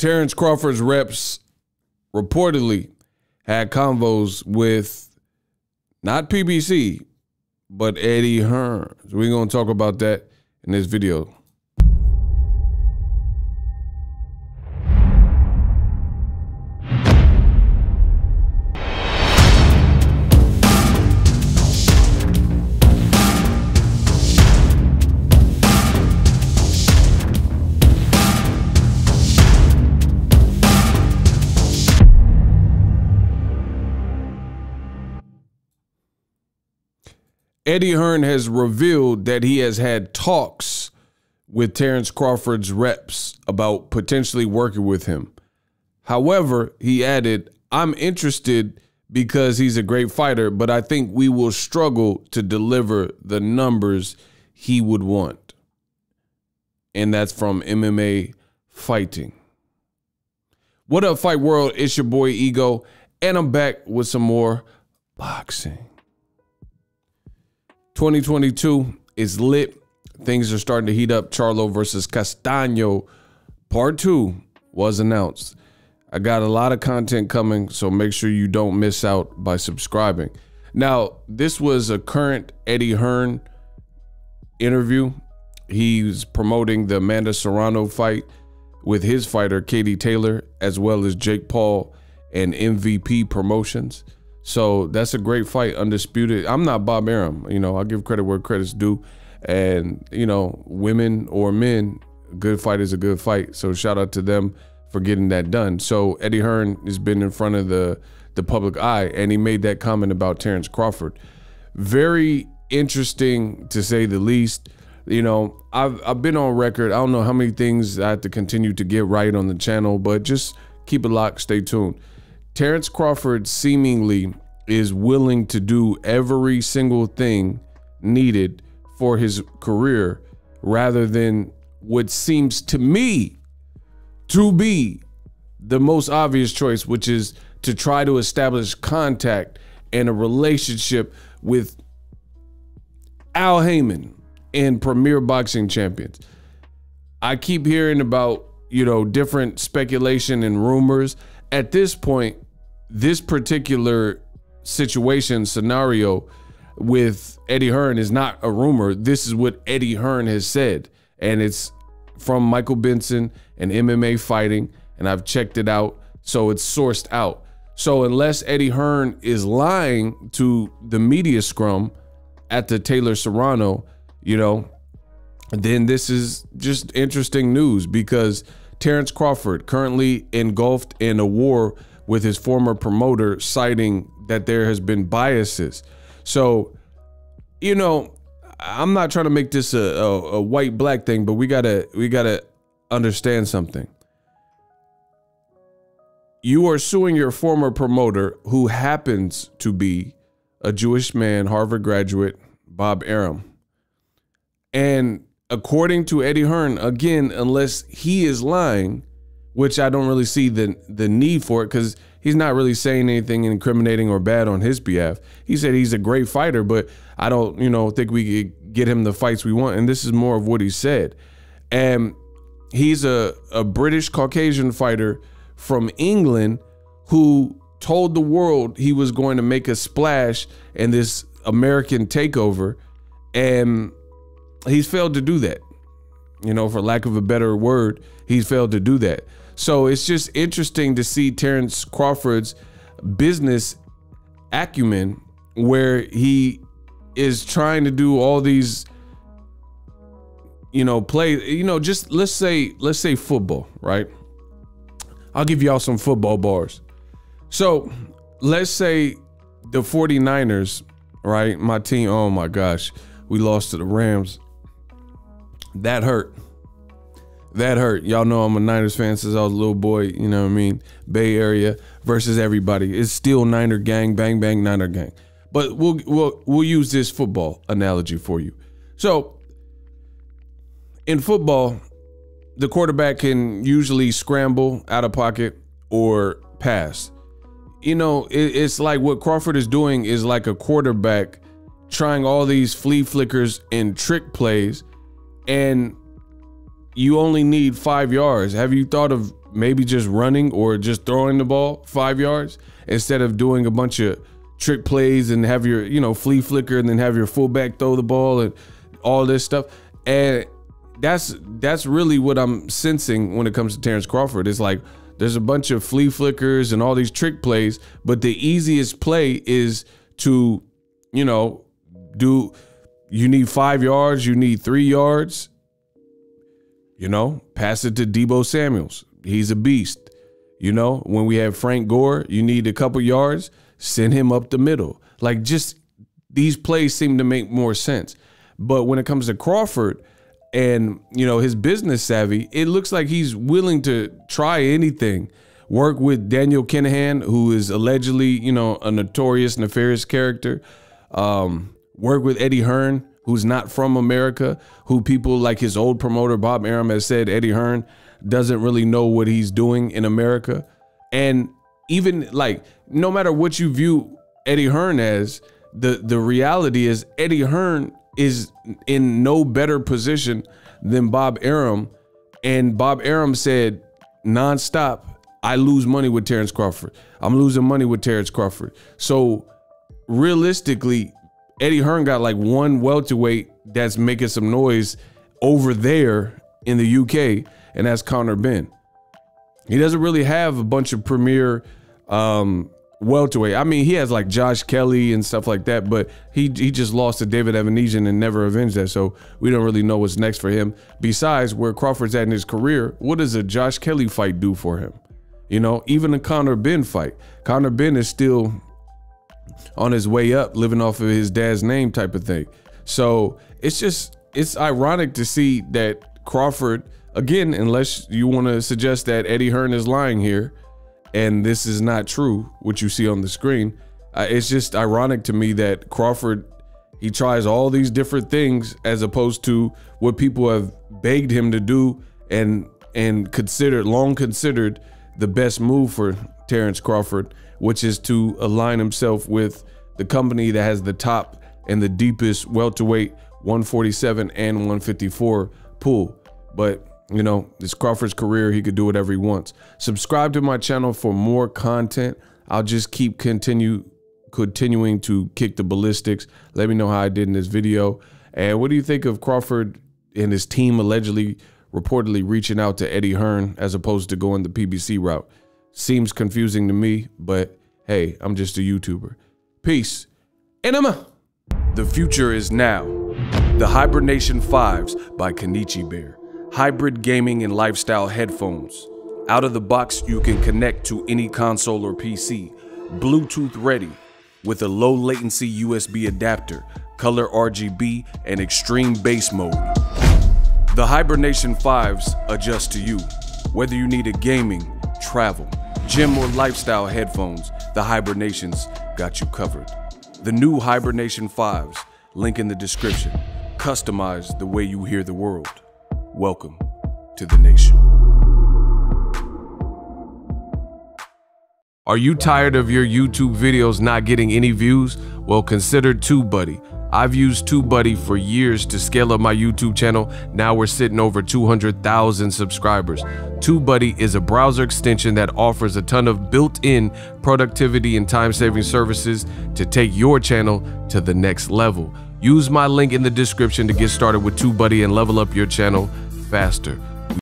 Terence Crawford's reps reportedly had convos with not PBC, but Eddie Hearn. So we're going to talk about that in this video. Eddie Hearn has revealed that he has had talks with Terence Crawford's reps about potentially working with him. However, he added, "I'm interested because he's a great fighter, but I think we will struggle to deliver the numbers he would want." And that's from MMA Fighting. What up, Fight World? It's your boy Ego, and I'm back with some more boxing. 2022 is lit. Things are starting to heat up. Charlo versus Castaño Part 2 was announced. I got a lot of content coming, so make sure you don't miss out by subscribing. Now, this was a current Eddie Hearn interview. He's promoting the Amanda Serrano fight with his fighter, Katie Taylor, as well as Jake Paul and MVP Promotions. So that's a great fight, undisputed. I'm not Bob Arum, you know, I'll give credit where credit's due. And, you know, women or men, a good fight is a good fight. So shout out to them for getting that done. So Eddie Hearn has been in front of the public eye, and he made that comment about Terence Crawford. Very interesting, to say the least. You know, I've been on record. I don't know how many things I have to continue to get right on the channel, but just keep it locked, stay tuned. Terence Crawford seemingly is willing to do every single thing needed for his career, rather than what seems to me to be the most obvious choice, which is to try to establish contact and a relationship with Al Heyman and Premier Boxing Champions. I keep hearing about, you know, different speculation and rumors. At this point, this particular situation scenario with Eddie Hearn is not a rumor. This is what Eddie Hearn has said, and it's from Michael Benson and MMA Fighting, and I've checked it out, so it's sourced out. So unless Eddie Hearn is lying to the media scrum at the Taylor Serrano, you know, then this is just interesting news, because Terence Crawford currently engulfed in a war with his former promoter, citing that there has been biases. So, you know, I'm not trying to make this a white black thing, but we gotta understand something. You are suing your former promoter, who happens to be a Jewish man, Harvard graduate, Bob Arum. And according to Eddie Hearn, again, unless he is lying, which I don't really see the need for it, because he's not really saying anything incriminating or bad on his behalf. He said he's a great fighter, but I don't, you know, think we could get him the fights we want. And this is more of what he said. And he's a British Caucasian fighter from England who told the world he was going to make a splash in this American takeover, and he's failed to do that. You know, for lack of a better word, he's failed to do that. So it's just interesting to see Terence Crawford's business acumen, where he is trying to do all these, you know, just let's say football, right? I'll give y'all some football bars. So let's say the 49ers, right? My team, oh my gosh, we lost to the Rams. That hurt. That hurt. Y'all know I'm a Niners fan since I was a little boy, you know what I mean? Bay Area versus everybody. It's still Niner gang, bang, bang, Niner gang. But we'll use this football analogy for you. So in football, the quarterback can usually scramble out of pocket or pass. You know, it's like what Crawford is doing is like a quarterback trying all these flea flickers and trick plays, and you only need 5 yards. Have you thought of maybe just running or just throwing the ball 5 yards instead of doing a bunch of trick plays and have your, you know, flea flicker and then have your fullback throw the ball and all this stuff. And that's really what I'm sensing when it comes to Terence Crawford. It's like there's a bunch of flea flickers and all these trick plays, but the easiest play is to, you know, you need 5 yards, you need 3 yards, you know, pass it to Deebo Samuels. He's a beast. You know, when we have Frank Gore, you need a couple yards, send him up the middle. Like, just these plays seem to make more sense. But when it comes to Crawford and, you know, his business savvy, it looks like he's willing to try anything. Work with Daniel Kinahan, who is allegedly, you know, a notorious, nefarious character. Work with Eddie Hearn, who's not from America, who people like his old promoter, Bob Arum, has said Eddie Hearn doesn't really know what he's doing in America. And even like, no matter what you view Eddie Hearn as, the reality is Eddie Hearn is in no better position than Bob Arum. And Bob Arum said nonstop, I lose money with Terence Crawford. I'm losing money with Terence Crawford. So realistically, Eddie Hearn got like one welterweight that's making some noise over there in the UK, and that's Conor Benn. He doesn't really have a bunch of premier welterweight. I mean, he has like Josh Kelly and stuff like that, but he just lost to David Evanesian and never avenged that, so we don't really know what's next for him. Besides, where Crawford's at in his career, what does a Josh Kelly fight do for him? You know, even a Conor Benn fight. Conor Benn is still on his way up, living off of his dad's name type of thing. So it's ironic to see that Crawford, again, unless you want to suggest that Eddie Hearn is lying here and this is not true, what you see on the screen, it's just ironic to me that Crawford, he tries all these different things as opposed to what people have begged him to do and long considered the best move for Terence Crawford, which is to align himself with the company that has the top and the deepest welterweight 147 and 154 pool. But, you know, it's Crawford's career. He could do whatever he wants. Subscribe to my channel for more content. I'll just keep continuing to kick the ballistics. Let me know how I did in this video. And what do you think of Crawford and his team reportedly reaching out to Eddie Hearn as opposed to going the PBC route? Seems confusing to me, but hey, I'm just a YouTuber. Peace. Enema. The future is now. The Hibernation 5s by Kenichi Bear. Hybrid gaming and lifestyle headphones. Out of the box, you can connect to any console or PC. Bluetooth ready with a low latency USB adapter, color RGB, and extreme bass mode. The Hibernation 5s adjust to you. Whether you need a gaming, travel, gym, or lifestyle headphones, the Hibernations got you covered. The new Hibernation 5s, link in the description. Customize the way you hear the world. Welcome to the nation. Are you tired of your YouTube videos not getting any views? Well, consider TubeBuddy. I've used TubeBuddy for years to scale up my YouTube channel. Now we're sitting over 200,000 subscribers. TubeBuddy is a browser extension that offers a ton of built-in productivity and time-saving services to take your channel to the next level. Use my link in the description to get started with TubeBuddy and level up your channel faster.